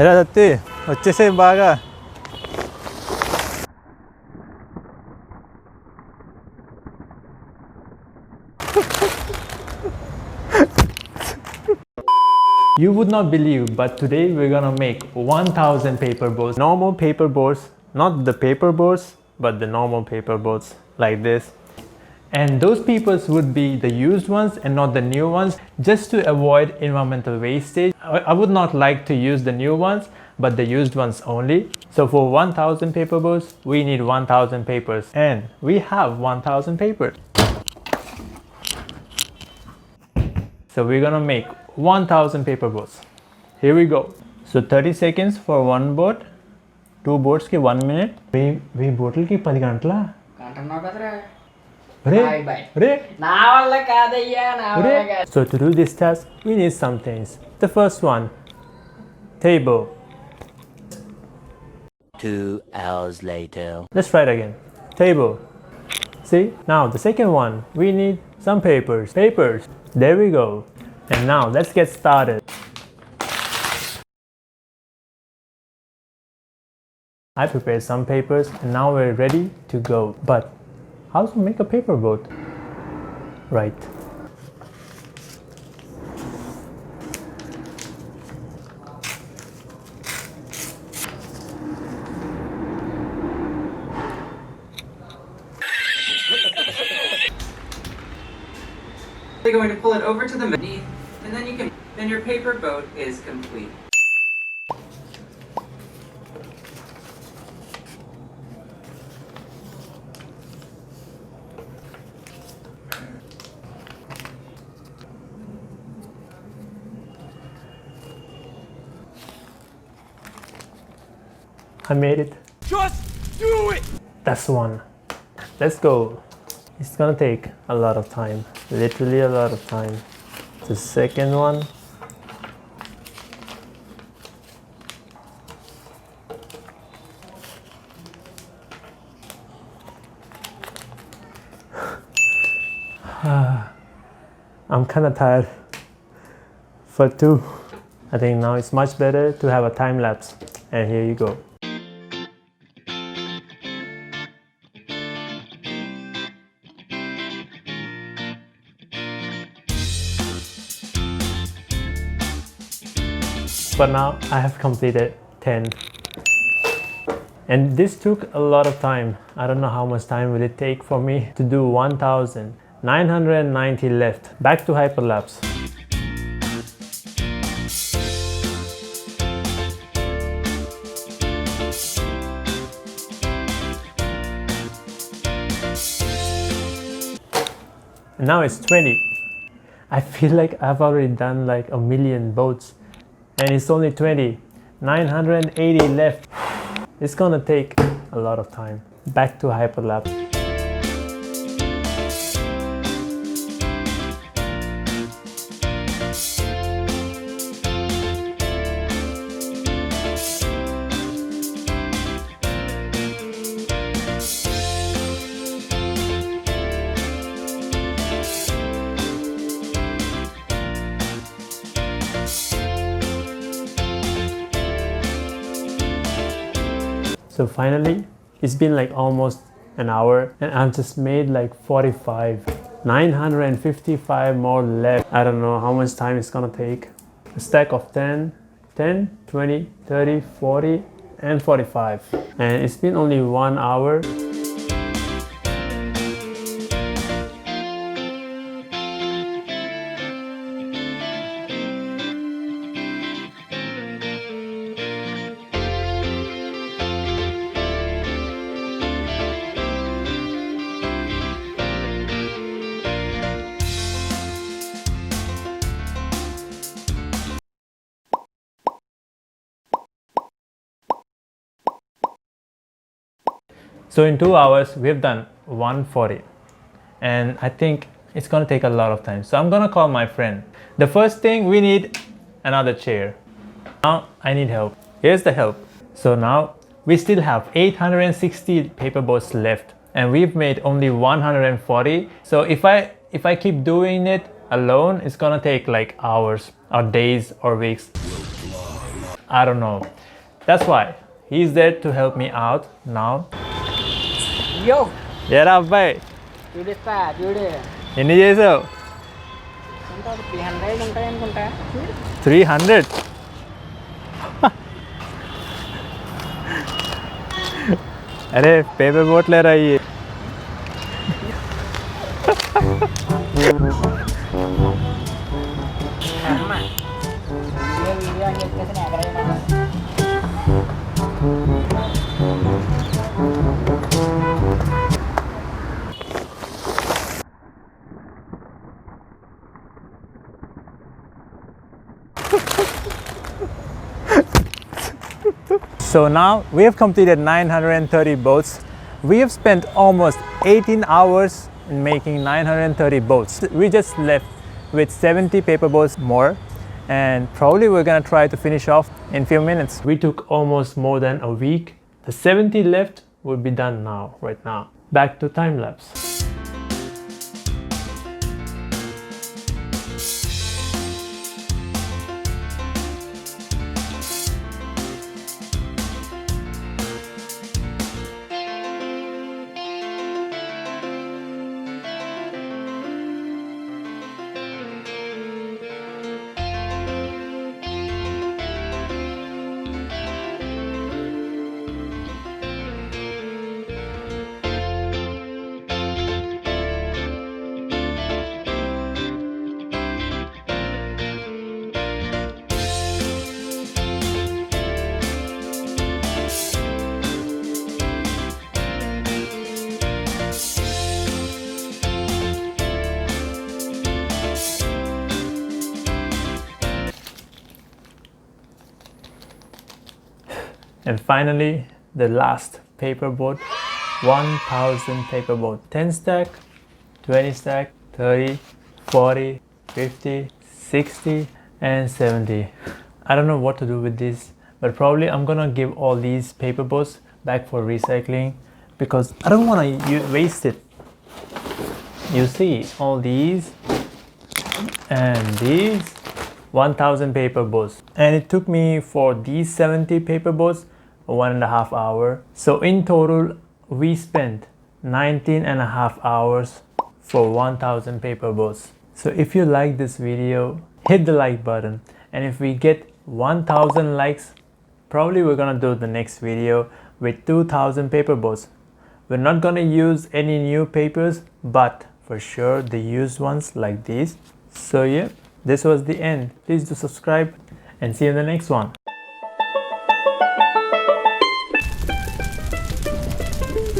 ఎలా సత్తి వచ్చేసే బాగా. You would not believe, but today we're gonna make 1000 paper boats. Normal paper boats, not the paper boats, but the normal paper boats like this. And those papers would be the used ones and not the new ones, just to avoid environmental wastage. I would not like to use the new ones, but the used ones only. So for 1000 paper boats, we need 1000 papers, and we have 1000 papers. So we're gonna make 1000 paper boats. Here we go. So 30 seconds for one boat, two boats ki 1 minute. We bottle ki 10 gantla. So to do this task, we need some things. The first one, table. 2 hours later. Let's try it again. Table. See? Now the second one, we need some papers. Papers. There we go. And now let's get started. I prepared some papers and now we're ready to go. But how to make a paper boat? Right. You're going to pull it over to the middle, and then your paper boat is complete. I made it. Just do it! That's one. Let's go. It's gonna take a lot of time. Literally a lot of time. The second one. I'm kind of tired. For two. I think now it's much better to have a time lapse. And here you go. But now I have completed 10. And this took a lot of time. I don't know how much time will it take for me to do 1990 left. Back to hyperlapse. And now it's 20. I feel like I've already done like a million boats. And it's only 20. 980 left. It's gonna take a lot of time. Back to hyperlapse. So finally, it's been like almost an hour and I've just made like 45. 955 more left. I don't know how much time it's gonna take. A stack of 10, 20, 30, 40, and 45. And it's been only 1 hour. So in 2 hours, we've done 140. And I think it's gonna take a lot of time. So I'm gonna call my friend. The first thing, we need another chair. Now I need help. Here's the help. So now we still have 860 paper boats left and we've made only 140. So if I keep doing it alone, it's gonna take like hours or days or weeks. I don't know. That's why he's there to help me out now. Yo, Yeah, bhai. చూడిస్తా చూడు ఎన్ని చేసావు? ఎంత 300 ఉంటాయి అనుకుంటా 300. अरे paper boat ले रही है. అమ్మ వీడియో అని చెప్పేసి ఎగరైనా So now we have completed 930 boats. We have spent almost 18 hours in making 930 boats. We just left with 70 paper boats more, and probably we're gonna try to finish off in few minutes. We took almost more than a week. The 70 left will be done now, right now. Back to time lapse. And finally, the last paper boat, 1000 paper boat. 10 stack, 20 stack, 30, 40, 50, 60, and 70. I don't know what to do with this, but probably I'm gonna give all these paper boats back for recycling because I don't wanna waste it. You see, all these and these 1000 paper boats, and it took me for these 70 paper boats 1.5 hours. So in total we spent 19.5 hours for 1000 paper boats. So if you like this video, hit the like button, and if we get 1000 likes, probably we're gonna do the next video with 2000 paper boats. We're not gonna use any new papers, but for sure the used ones like these. So yeah, this was the end. Please do subscribe and see you in the next one.